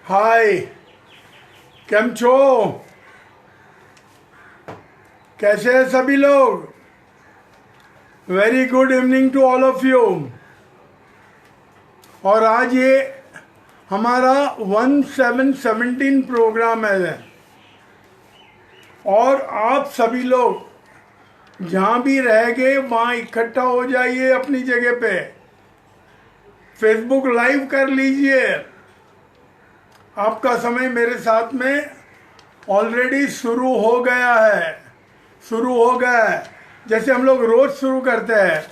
हाय, केम छो? कैसे हैं सभी लोग? Very good evening to all of you. और आज ये हमारा 1717 प्रोग्राम है और आप सभी लोग जहाँ भी रह गए वहाँ इकट्ठा हो जाइए अपनी जगह पे। फेसबुक लाइव कर लीजिए। आपका समय मेरे साथ में ऑलरेडी शुरू हो गया है। जैसे हम लोग रोज शुरू करते हैं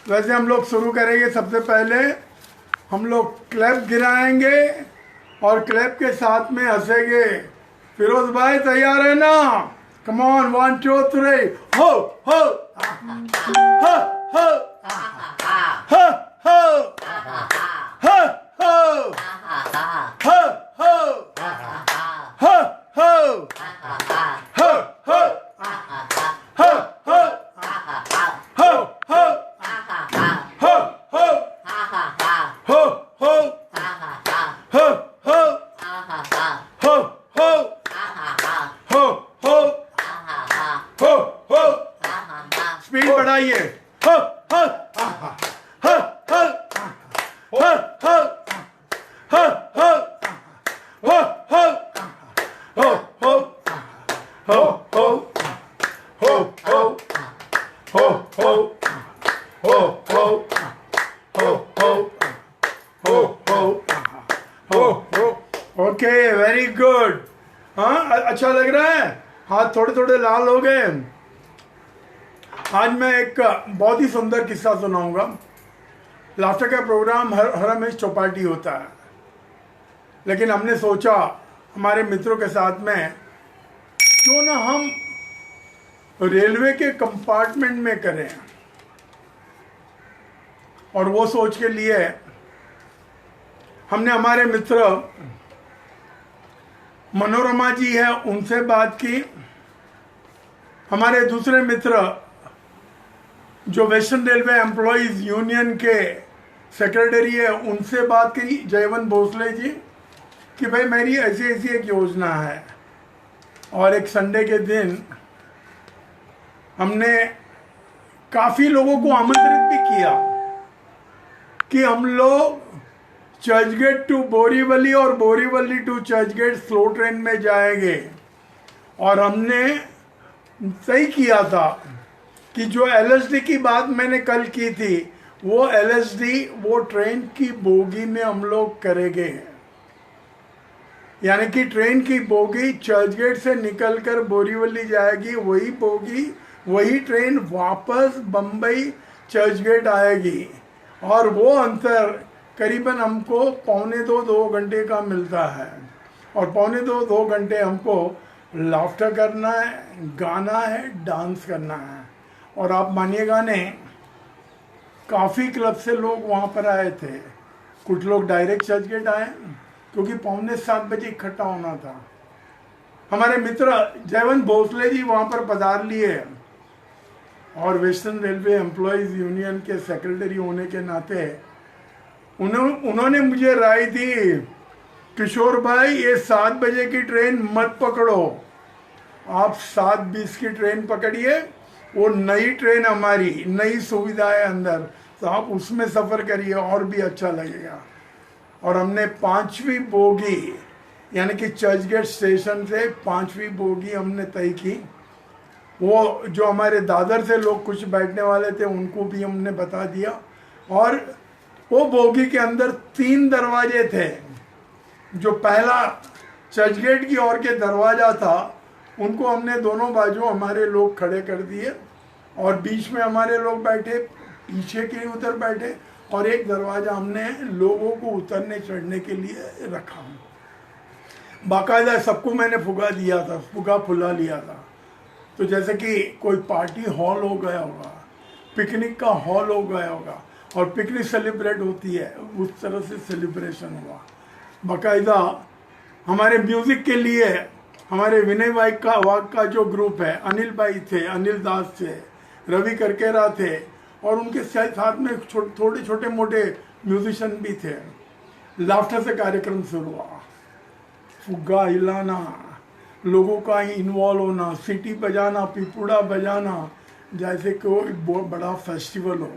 वैसे हम लोग शुरू करेंगे। सबसे पहले हम लोग क्लैप गिराएंगे और क्लैप के साथ में हंसेंगे। फिरोज भाई तैयार है ना? कम ऑन, 1 2 3 हो हो हो हो हो हो हो स्पीड बढ़ाइए। हो हो हो हो हो हो हो हो हो हो हो हो हो हो हो हो हो हो। Okay, very good. हाँ, अच्छा लग रहा है। हाथ थोड़े थोड़े लाल हो गए। आज मैं एक बहुत ही सुंदर किस्सा सुनाऊंगा। लाफ्टर का प्रोग्राम हर हमेशा चौपाटी होता है, लेकिन हमने सोचा हमारे मित्रों के साथ में क्यों ना हम रेलवे के कंपार्टमेंट में करें। और वो सोच के लिए हमने हमारे मित्र मनोरमा जी है उनसे बात की। हमारे दूसरे मित्र जो वेस्टर्न रेलवे एम्प्लॉयज यूनियन के सेक्रेटरी है उनसे बात की, जयवंत भोसले जी, कि भाई मेरी ऐसी ऐसी एक योजना है। और एक संडे के दिन हमने काफ़ी लोगों को आमंत्रित भी किया कि हम लोग चर्चगेट टू बोरीवली और Borivali to Churchgate slow train में जाएंगे। और हमने सही किया था कि जो एलएसडी की बात मैंने कल की थी वो एलएसडी वो ट्रेन की बोगी में हम लोग करेंगे। यानी कि ट्रेन की बोगी चर्चगेट से निकलकर बोरीवली जाएगी, वही बोगी वही ट्रेन वापस बम्बई चर्चगेट आएगी। और वो अंतर करीबन हमको 2 घंटे का मिलता है। और 2 घंटे हमको लाफ्टर करना है, गाना है, डांस करना है। और आप मानिएगा नहीं, काफ़ी क्लब से लोग वहाँ पर आए थे। कुछ लोग डायरेक्ट चर्चगेट आए क्योंकि 6:45 बजे इकट्ठा होना था। हमारे मित्र जयवंत भोसले जी वहाँ पर पधार लिए और वेस्टर्न रेलवे एम्प्लॉयज यूनियन के सेक्रेटरी होने के नाते उन्होंने मुझे राय दी, किशोर भाई ये 7 बजे की ट्रेन मत पकड़ो, आप 7:20 की ट्रेन पकड़िए। वो नई ट्रेन हमारी, नई सुविधाएं अंदर, तो आप उसमें सफ़र करिए और भी अच्छा लगेगा। और हमने 5वीं बोगी यानी कि चर्चगेट स्टेशन से 5वीं बोगी हमने तय की। वो जो हमारे दादर से लोग कुछ बैठने वाले थे उनको भी हमने बता दिया। और वो बोगी के अंदर 3 दरवाजे थे। जो पहला चर्चगेट की ओर के दरवाज़ा था उनको हमने दोनों बाजू हमारे लोग खड़े कर दिए और बीच में हमारे लोग बैठे, पीछे के उधर बैठे, और एक दरवाज़ा हमने लोगों को उतरने चढ़ने के लिए रखा। बाकायदा सबको मैंने फुगा फुला लिया था। तो जैसे कि कोई पार्टी हॉल हो गया होगा, पिकनिक का हॉल हो गया होगा और पिकनिक सेलिब्रेट होती है, उस तरह से सेलिब्रेशन हुआ। बाकायदा हमारे म्यूज़िक के लिए हमारे विनय वाग का जो ग्रुप है, अनिल भाई थे, अनिल दास थे, रवि करकेरा थे और उनके साथ में थोड़े छोटे मोटे म्यूजिशियन भी थे। लाफ्टर से कार्यक्रम शुरू हुआ फुग्गा हिलाना, लोगों का इन्वॉल्व होना, सीटी बजाना, पिपुड़ा बजाना, जैसे कोई बहुत बड़ा फेस्टिवल हो,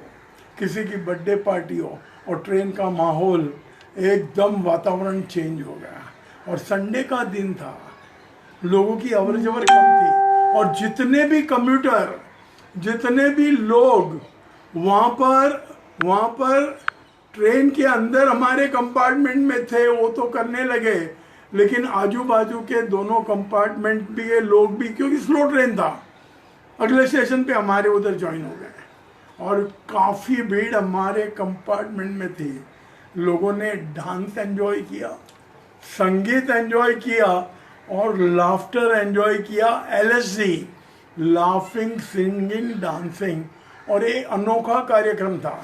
किसी की बर्थडे पार्टी हो, और ट्रेन का माहौल एकदम वातावरण चेंज हो गया। और संडे का दिन था, लोगों की अवर जवर कम थी, और जितने भी कम्यूटर, जितने भी लोग वहाँ पर ट्रेन के अंदर हमारे कंपार्टमेंट में थे वो तो करने लगे, लेकिन आजू बाजू के दोनों कंपार्टमेंट भी के लोग भी, क्योंकि स्लो ट्रेन था, अगले स्टेशन पे हमारे उधर ज्वाइन हो गए, और काफ़ी भीड़ हमारे कंपार्टमेंट में थी। लोगों ने डांस एंजॉय किया, संगीत एंजॉय किया, और लाफ्टर एंजॉय किया। LSD, लाफिंग सिंगिंग डांसिंग, और एक अनोखा कार्यक्रम था।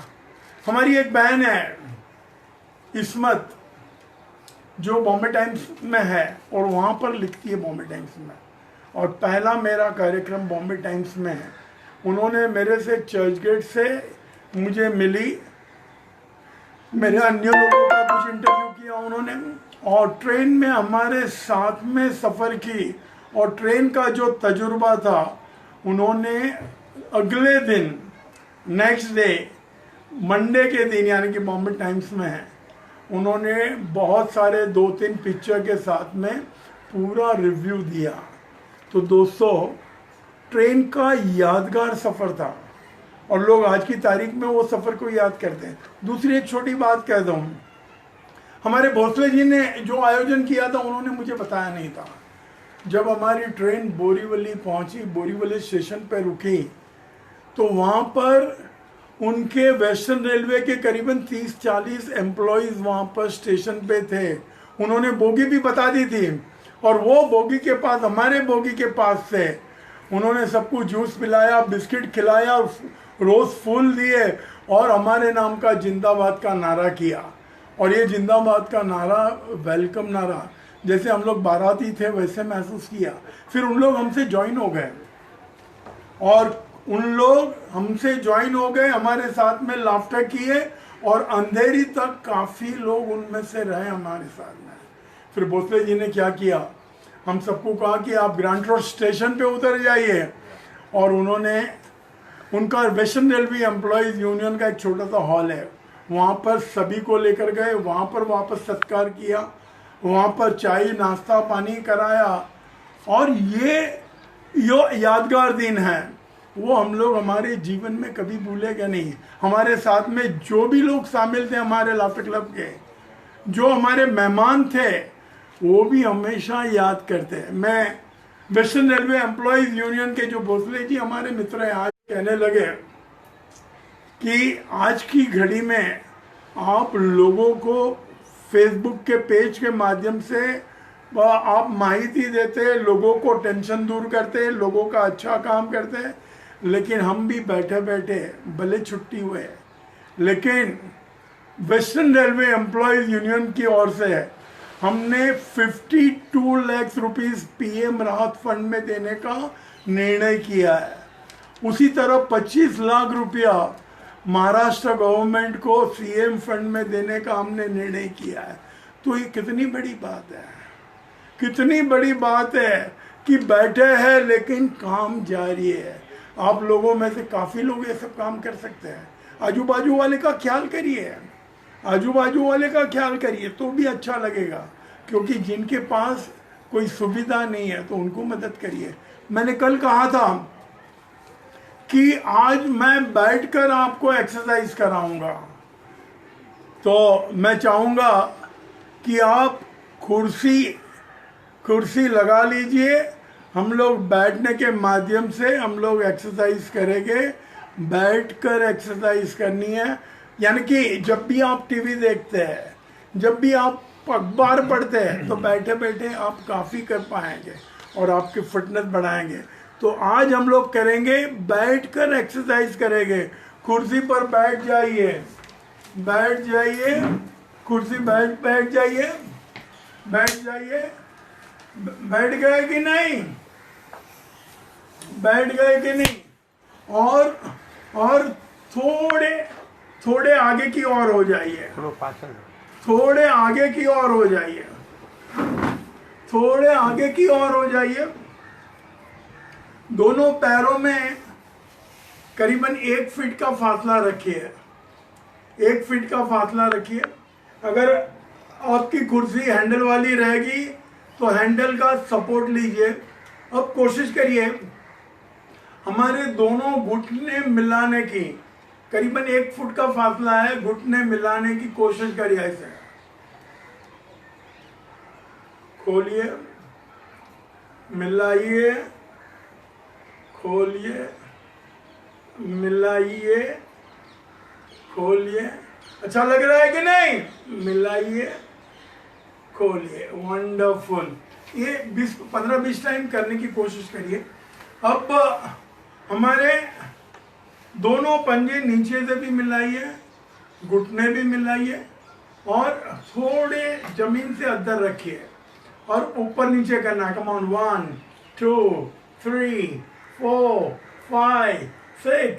हमारी एक बहन है इस्मत, जो बॉम्बे टाइम्स में है और वहाँ पर लिखती है बॉम्बे टाइम्स में, और पहला मेरा कार्यक्रम बॉम्बे टाइम्स में है। उन्होंने मेरे से चर्चगेट से मुझे मिली, मेरे अन्य लोगों का कुछ इंटरव्यू किया उन्होंने, और ट्रेन में हमारे साथ में सफ़र की, और ट्रेन का जो तजुर्बा था उन्होंने अगले दिन, नेक्स्ट डे, मंडे के दिन, यानी कि बॉम्बे टाइम्स में है, उन्होंने बहुत सारे 2-3 पिक्चर के साथ में पूरा रिव्यू दिया। तो दोस्तों, ट्रेन का यादगार सफ़र था, और लोग आज की तारीख में वो सफ़र को याद करते हैं। दूसरी एक छोटी बात कह दूँ, हमारे भोसले जी ने जो आयोजन किया था उन्होंने मुझे बताया नहीं था। जब हमारी ट्रेन बोरीवली पहुंची, बोरीवली स्टेशन पर रुकी, तो वहाँ पर उनके वेस्टर्न रेलवे के करीबन 30-40 एम्प्लॉयज़ वहाँ पर स्टेशन पे थे। उन्होंने बोगी भी बता दी थी, और वो बोगी के पास, हमारे बोगी के पास से उन्होंने सबको जूस पिलाया, बिस्किट खिलाया, रोज़ फूल दिए, और हमारे नाम का जिंदाबाद का नारा किया। और ये जिंदाबाद का नारा वेलकम नारा, जैसे हम लोग बाराती थे वैसे महसूस किया। फिर उन लोग हमसे ज्वाइन हो गए, और उन लोग हमसे ज्वाइन हो गए, हमारे साथ में लाफ्टर किए, और अंधेरी तक काफ़ी लोग उनमें से रहे हमारे साथ में। फिर भोसले जी ने क्या किया, हम सबको कहा कि आप ग्रांट रोड स्टेशन पे उतर जाइए, और उन्होंने, उनका वेस्टर्न रेलवे एम्प्लॉयज़ यूनियन का एक छोटा सा हॉल है, वहाँ पर सभी को लेकर गए, वहाँ पर वापस सत्कार किया, वहाँ पर चाय नाश्ता पानी कराया। और ये यादगार दिन है, वो हम लोग हमारे जीवन में कभी भूलेंगे नहीं। हमारे साथ में जो भी लोग शामिल थे हमारे लाफ्टर क्लब के, जो हमारे मेहमान थे, वो भी हमेशा याद करते हैं। मैं वेस्टर्न रेलवे एम्प्लॉयज़ यूनियन के जो भोसले जी हमारे मित्र हैं, आज कहने लगे कि आज की घड़ी में आप लोगों को फेसबुक के पेज के माध्यम से आप माहिती देते, लोगों को टेंशन दूर करते, लोगों का अच्छा काम करते, लेकिन हम भी बैठे बैठे, भले छुट्टी हुए, लेकिन वेस्टर्न रेलवे एम्प्लॉयज़ यूनियन की ओर से हमने 52 लाख रुपीस PM राहत फंड में देने का निर्णय किया है। उसी तरह 25 लाख रुपया महाराष्ट्र गवर्नमेंट को CM फंड में देने का हमने निर्णय किया है। तो ये कितनी बड़ी बात है, कितनी बड़ी बात है कि बैठे हैं लेकिन काम जारी है। आप लोगों में से काफ़ी लोग ये सब काम कर सकते हैं। आजू बाजू वाले का ख्याल करिए, आजू बाजू वाले का ख्याल करिए, तो भी अच्छा लगेगा, क्योंकि जिनके पास कोई सुविधा नहीं है तो उनको मदद करिए। मैंने कल कहा था कि आज मैं बैठकर आपको एक्सरसाइज कराऊंगा, तो मैं चाहूँगा कि आप कुर्सी लगा लीजिए, हम लोग बैठने के माध्यम से हम लोग एक्सरसाइज करेंगे। बैठकर एक्सरसाइज करनी है, यानी कि जब भी आप टीवी देखते हैं, जब भी आप अखबार पढ़ते हैं, तो बैठे बैठे आप काफ़ी कर पाएंगे और आपकी फिटनेस बढ़ाएंगे। तो आज हम लोग करेंगे, बैठकर एक्सरसाइज करेंगे। कुर्सी पर बैठ जाइए, बैठ जाइए, कुर्सी बैठ जाइए, बैठ जाइए। बैठ गए कि नहीं, बैठ गए कि नहीं? और थोड़े आगे की ओर हो जाइए, थोड़े आगे की ओर हो जाइए, थोड़े आगे की ओर हो जाइए। दोनों पैरों में करीबन 1 फीट का फासला रखिए, 1 फीट का फासला रखिए। अगर आपकी कुर्सी हैंडल वाली रहेगी तो हैंडल का सपोर्ट लीजिए। अब कोशिश करिए हमारे दोनों घुटने मिलाने की, करीबन 1 फुट का फासला है, घुटने मिलाने की कोशिश करिए। ऐसे खोलिए, मिलाइए, खोलिए, मिलाइए, खोलिए। अच्छा लग रहा है कि नहीं? मिलाइए, खोलिए। वंडरफुल। ये 15-20 टाइम करने की कोशिश करिए। अब हमारे दोनों पंजे नीचे से भी मिलाइए, घुटने भी मिलाइए और थोड़े जमीन से अंदर रखिए और ऊपर नीचे करना है। Come on, 1 2 3 4 5 6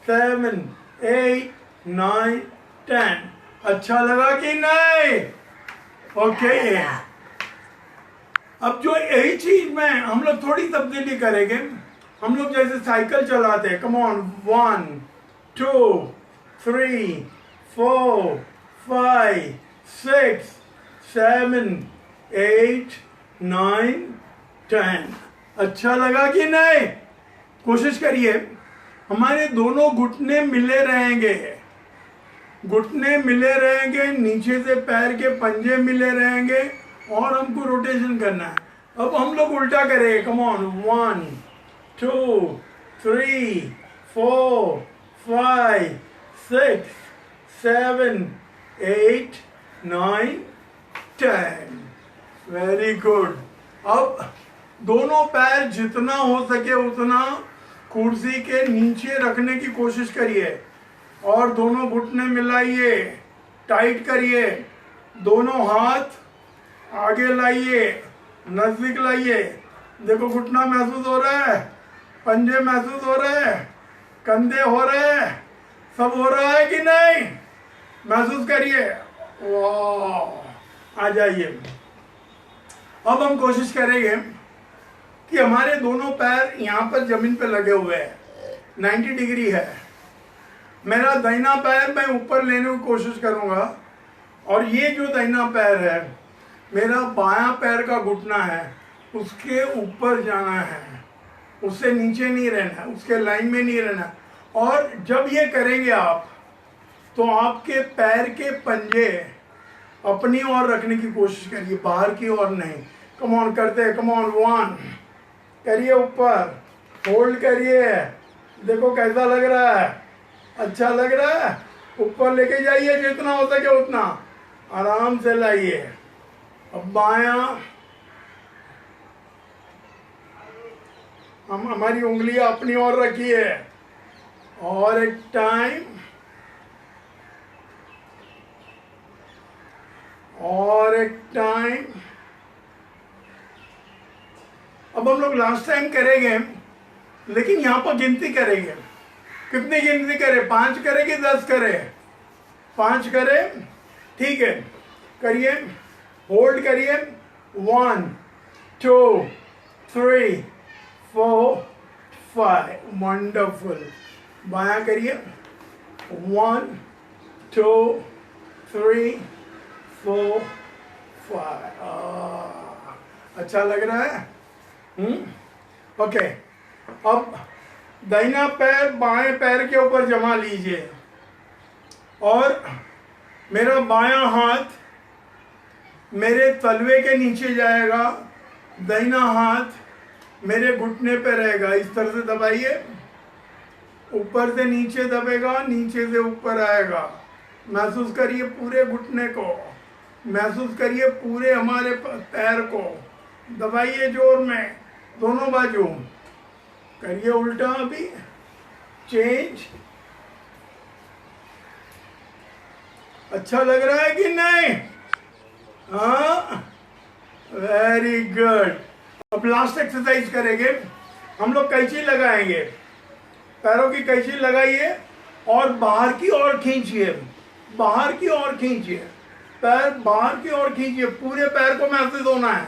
7 8 9 10। अच्छा लगा कि नहीं? ओके। अब जो यही चीज में हम लोग थोड़ी तब्दीली करेंगे। हम लोग जैसे साइकिल चलाते हैं, कम ऑन, 1 2 3 4 5 6 7 8 9 10। अच्छा लगा कि नहीं? कोशिश करिए हमारे दोनों घुटने मिले रहेंगे, घुटने मिले रहेंगे, नीचे से पैर के पंजे मिले रहेंगे और हमको रोटेशन करना है। अब हम लोग उल्टा करेंगे। Come on, 1 2 3 4 5 6 7 8 9 10। Very good. अब दोनों पैर जितना हो सके उतना कुर्सी के नीचे रखने की कोशिश करिए और दोनों घुटने मिलाइए, टाइट करिए। दोनों हाथ आगे लाइए, नजदीक लाइए। देखो घुटना महसूस हो रहा है, पंजे महसूस हो रहे हैं, कंधे हो रहे हैं, सब हो रहा है कि नहीं? महसूस करिए। वाह, आ जाइए। अब हम कोशिश करेंगे कि हमारे दोनों पैर यहाँ पर जमीन पर लगे हुए हैं, 90 डिग्री है। मेरा दाहिना पैर मैं ऊपर लेने की कोशिश करूँगा और ये जो दाहिना पैर है, मेरा बायां पैर का घुटना है, उसके ऊपर जाना है, उससे नीचे नहीं रहना, उसके लाइन में नहीं रहना। और जब ये करेंगे आप, तो आपके पैर के पंजे अपनी ओर रखने की कोशिश करिए, बाहर की ओर नहीं। कम ऑन करते हैं, कम ऑन, 1 करिए, ऊपर होल्ड करिए। देखो कैसा लग रहा है? अच्छा लग रहा है? ऊपर लेके जाइए, जितना हो सके उतना आराम से लाइए। अब बायां, हम हमारी उंगलियां अपनी ओर रखिए और एक टाइम, और एक टाइम। अब हम लोग लास्ट टाइम करेंगे, लेकिन यहां पर गिनती करेंगे। कितनी गिनती करें? 5 करें कि 10 करें? 5 करें, ठीक है। करिए, होल्ड करिए, 1 2 3 4 5। वंडरफुल। बायां करिए, 1 2 3 4 5। अच्छा लग रहा है? ओके। अब दाहिना पैर बाएं पैर के ऊपर जमा लीजिए और मेरा बायां हाथ मेरे तलवे के नीचे जाएगा, दाहिना हाथ मेरे घुटने पे रहेगा। इस तरह से दबाइए, ऊपर से नीचे दबेगा, नीचे से ऊपर आएगा। महसूस करिए पूरे घुटने को, महसूस करिए पूरे हमारे पैर को। दबाइए जोर में, दोनों बाजू। करिए उल्टा, अभी चेंज। अच्छा लग रहा है कि नहीं? हाँ, वेरी गुड। अब लास्ट एक्सरसाइज करेंगे। हम लोग कैंची लगाएंगे, पैरों की कैंची लगाइए और बाहर की ओर खींचिए, बाहर की ओर खींचिए, पैर बाहर की ओर खींचिए, पूरे पैर को महसूस होना है।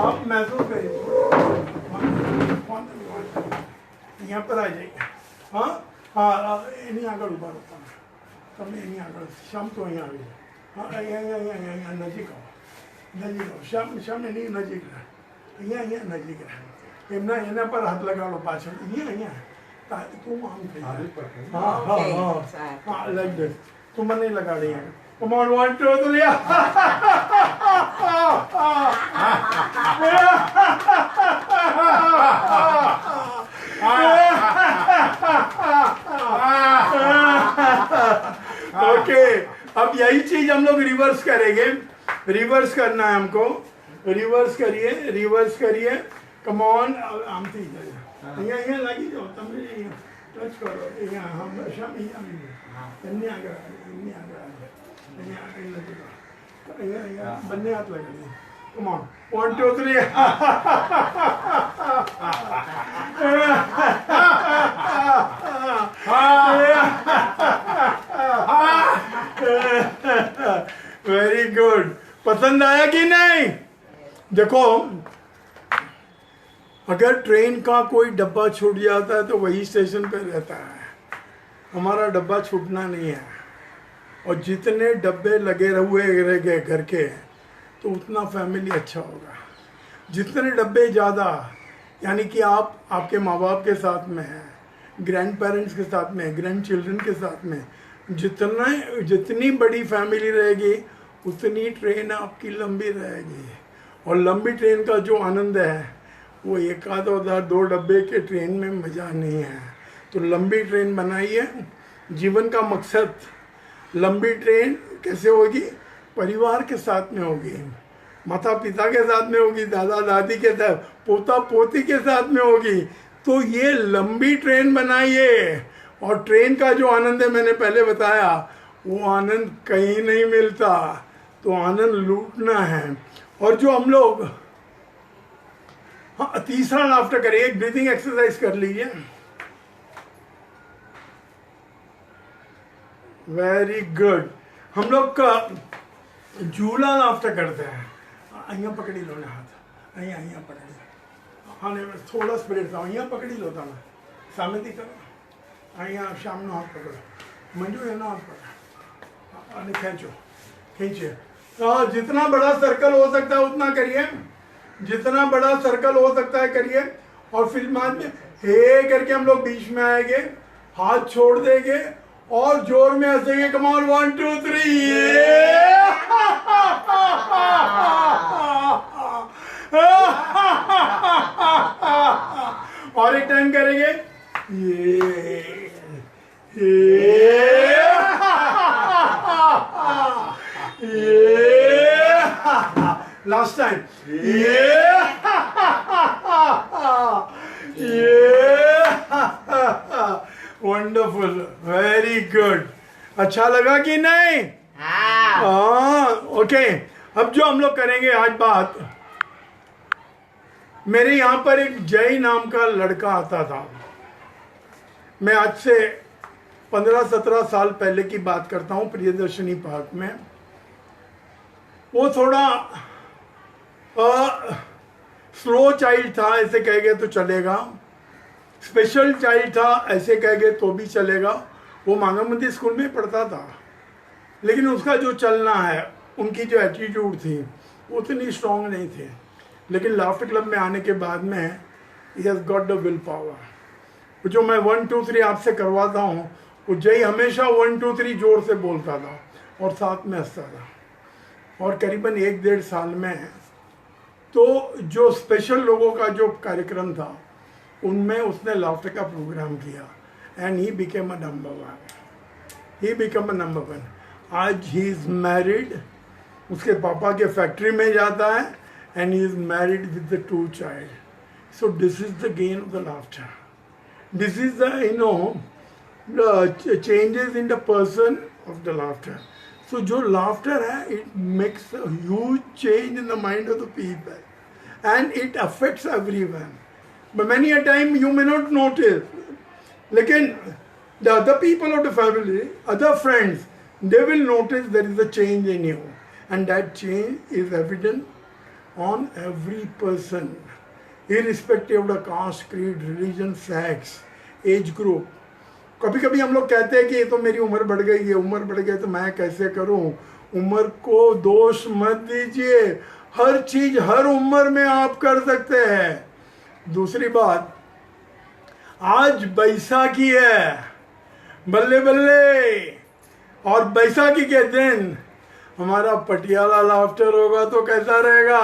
आप महसूस करिए, यहाँ पर आ जाइए। हाँ हाँ, नहीं आगे ऊपर होता है, તમે એની આગળ શ્યામ તો અહીંયા આવી જાય। હા અહીંયા નજીક આવો, નજીક આવો, શ્યામ એની નજીક રહે, અહીંયા નજીક રહે, એના પર હાથ લગાડો પાછળ, અહીંયા તું આમ થઈ જાય। હા હા હા હા, લાઈક ધીસ, તું મને નહીં લગાડી અહીંયા। Come on, 1 2 3 ओके, अब यही चीज हम लोग रिवर्स करेंगे। रिवर्स करना है हमको, रिवर्स करिए। कम ऑन, आम थी जाए અહીંયા લાગી જાઓ, તમે ટચ કરો અહીંયા, હંમેશા અહીંયા એમની આગળ અહીંયા બંને હાથ લગાડી, કમ ઓન 1 2 3 वेरी गुड। पसंद आया कि नहीं? देखो, अगर ट्रेन का कोई डब्बा छूट जाता है तो वही स्टेशन पे रहता है, हमारा डब्बा छूटना नहीं है। और जितने डब्बे लगे हुए रह गए घर के, तो उतना फैमिली अच्छा होगा। जितने डब्बे ज़्यादा, यानी कि आप आपके माँ बाप के साथ में हैं, ग्रैंड पेरेंट्स के साथ में, ग्रैंड चिल्ड्रन के साथ में, जितनी बड़ी फैमिली रहेगी उतनी ट्रेन आपकी लंबी रहेगी। और लंबी ट्रेन का जो आनंद है वो एक आध और 2 डब्बे के ट्रेन में मज़ा नहीं है। तो लंबी ट्रेन बनाइए। जीवन का मकसद, लंबी ट्रेन कैसे होगी? परिवार के साथ में होगी, माता पिता के साथ में होगी, दादा दादी के साथ, पोता पोती के साथ में होगी। तो ये लंबी ट्रेन बनाइए। और ट्रेन का जो आनंद है, मैंने पहले बताया, वो आनंद कहीं नहीं मिलता। तो आनंद लूटना है। और जो हम लोग, हाँ, तीसरा लाफ्टर करिए, एक ब्रीथिंग एक्सरसाइज कर लीजिए। Very good. हम लोग का झूला लाफ्टर करते हैं। અહીંયા પકડી લો ને હાથ, અહીંયા પકડી, હા ને થોડો સ્પ્રેડ થાવ, અહીંયા પકડી લો તમે, સામેથી કરો, અહીંયા શ્યામનો હાથ પકડો, મંજુ એનો હાથ પકડો અને खींचे। जितना बड़ा सर्कल हो सकता है उतना करिए, जितना बड़ा सर्कल हो सकता है करिए। और फिर बाद में हे करके हम लोग बीच में आएंगे, हाथ छोड़ देंगे और जोर में हंसेंगे। कम ऑन 1 2 3 और एक टाइम करेंगे last time wonderful, very good. अच्छा लगा कि नहीं? हाँ। ओके, अब जो हम लोग करेंगे आज बात, मेरे यहाँ पर एक जय नाम का लड़का आता था। मैं आज से 15-17 साल पहले की बात करता हूँ, प्रियदर्शनी पार्क में। वो थोड़ा स्लो चाइल्ड था, ऐसे कहेंगे तो चलेगा, स्पेशल चाइल्ड था ऐसे कहेंगे तो भी चलेगा। वो मांगामती स्कूल में पढ़ता था, लेकिन उसका जो चलना है, उनकी जो एटीट्यूड थी वो उतनी स्ट्रॉन्ग नहीं थी। लेकिन लाफ्टर क्लब में आने के बाद में he has got the will power. जो मैं 1 2 3 आपसे करवाता हूँ, वो जय हमेशा 1 2 3 जोर से बोलता था और साथ में हंसता था। और करीबन 1-1.5 साल में तो जो स्पेशल लोगों का जो कार्यक्रम था, उनमें उसने लाफ्टर का प्रोग्राम किया and he became a number 1। आज ही इज़ मैरिड, उसके पापा के फैक्ट्री में जाता है and he is married with the 2 child. So this is the gain of the laughter, this is the changes in the person of the laughter. So जो laughter है, it makes a huge change in the mind of the people and it affects everyone. But many a time you may not notice, लेकिन the other people of the family, other friends, they will notice there is a change in you, and that change is evident on every person, irrespective of the caste, creed, religion, sex, age group. कभी कभी हम लोग कहते हैं कि ये तो मेरी उम्र बढ़ गई है, उम्र बढ़ गई तो मैं कैसे करूं। उम्र को दोष मत दीजिए, हर चीज हर उम्र में आप कर सकते हैं। दूसरी बात, आज बैसाखी है, बल्ले बल्ले, और बैसाखी के दिन हमारा पटियाला लाफ्टर होगा तो कैसा रहेगा।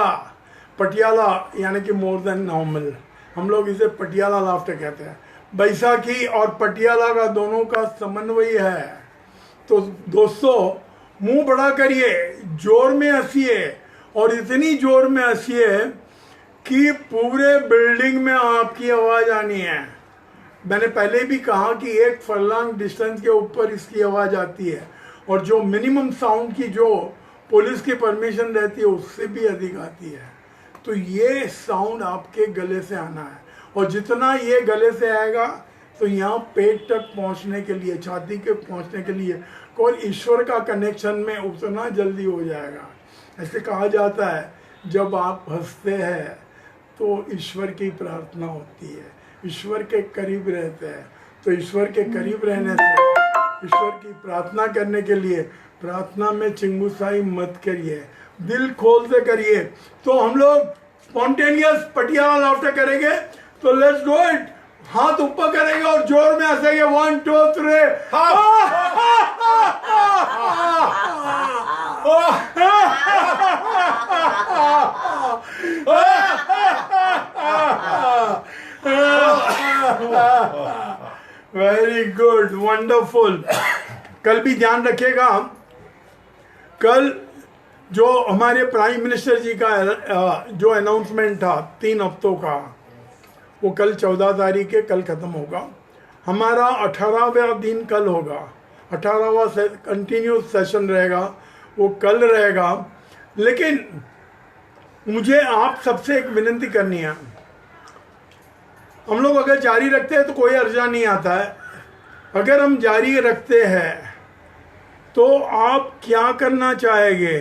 पटियाला यानी कि मोर देन नॉर्मल, हम लोग इसे पटियाला लाफ्टर कहते हैं। बैसाखी और पटियाला का दोनों का समन्वय है। तो दोस्तों, मुंह बड़ा करिए, जोर में हंसिए, और इतनी जोर में हंसिए कि पूरे बिल्डिंग में आपकी आवाज आनी है। मैंने पहले भी कहा कि 1 फरलॉन्ग डिस्टेंस के ऊपर इसकी आवाज आती है, और जो मिनिमम साउंड की जो पुलिस की परमिशन रहती है उससे भी अधिक आती है। तो ये साउंड आपके गले से आना है, और जितना ये गले से आएगा तो यहाँ पेट तक पहुँचने के लिए, छाती के पहुँचने के लिए, और ईश्वर का कनेक्शन में उतना जल्दी हो जाएगा। ऐसे कहा जाता है जब आप हंसते हैं तो ईश्वर की प्रार्थना होती है, ईश्वर के करीब रहते हैं। तो ईश्वर के करीब रहने से, ईश्वर की प्रार्थना करने के लिए, प्रार्थना में चिंगुसाई मत करिए, दिल खोल से करिए। तो हम लोग स्पॉन्टेनियस पटियाला लाफ्टर करेंगे, तो लेट्स डू इट। हाथ ऊपर करेंगे और जोर में हंसेंगे, 1 2 3। Very good, wonderful. कल भी ध्यान रखिएगा, कल जो हमारे प्राइम मिनिस्टर जी का जो अनाउंसमेंट था 3 हफ्तों का, वो कल 14 तारीख के कल ख़त्म होगा। हमारा 18वां दिन कल होगा, 18वां कंटिन्यूस सेशन रहेगा, वो कल रहेगा। लेकिन मुझे आप सबसे एक विनती करनी है, हम लोग अगर जारी रखते हैं तो कोई अर्जा नहीं आता है। अगर हम जारी रखते हैं तो आप क्या करना चाहेंगे,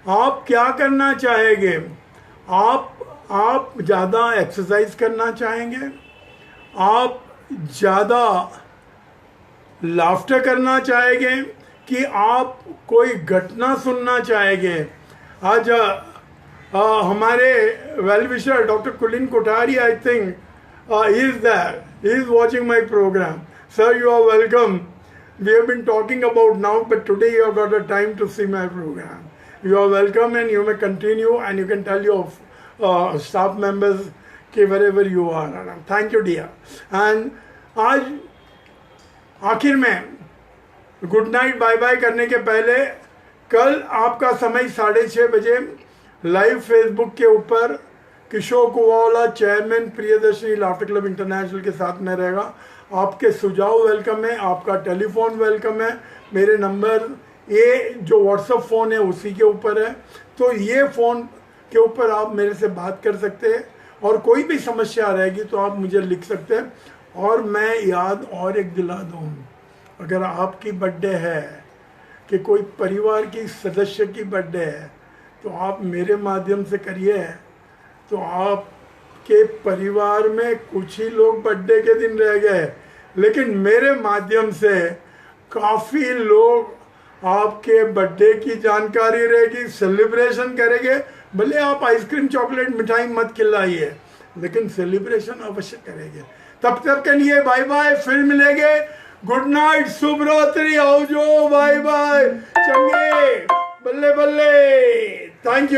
आप क्या करना चाहेंगे? आप ज़्यादा एक्सरसाइज करना चाहेंगे, आप ज़्यादा लाफ्टर करना चाहेंगे, कि आप कोई घटना सुनना चाहेंगे? आज हमारे वेल विशर डॉक्टर कुलीन Kothari, I think he is there, he is watching my program. Sir, you are welcome. We have been talking about now, but today you have got the time to see my program. You are welcome, and you may continue, and you can tell your staff members कि wherever you are. Thank you dear. And आज आखिर में good night bye bye करने के पहले, कल आपका समय 6:30 बजे लाइव फेसबुक के ऊपर Kishore Kuwala chairman Priyadarshani laughter club international के साथ में रहेगा। आपके सुझाव वेलकम है, आपका टेलीफोन वेलकम है। मेरे नंबर, ये जो व्हाट्सएप फ़ोन है उसी के ऊपर है, तो ये फ़ोन के ऊपर आप मेरे से बात कर सकते हैं, और कोई भी समस्या रहेगी तो आप मुझे लिख सकते हैं। और मैं याद और एक दिला दूँ, अगर आपकी बर्थडे है, कि कोई परिवार की सदस्य की बर्थडे है, तो आप मेरे माध्यम से करिए, तो आपके परिवार में कुछ ही लोग बर्थडे के दिन रह गए, लेकिन मेरे माध्यम से काफ़ी लोग आपके बर्थडे की जानकारी रहेगी, सेलिब्रेशन करेंगे। भले आप आइसक्रीम चॉकलेट मिठाई मत खिलाइए, लेकिन सेलिब्रेशन अवश्य करेंगे। तब तक के लिए बाय बाय, फिर मिलेंगे। गुड नाइट, शुभ रात्रि, आओ जो, बाय बाय, चंगे, बल्ले बल्ले, थैंक यू।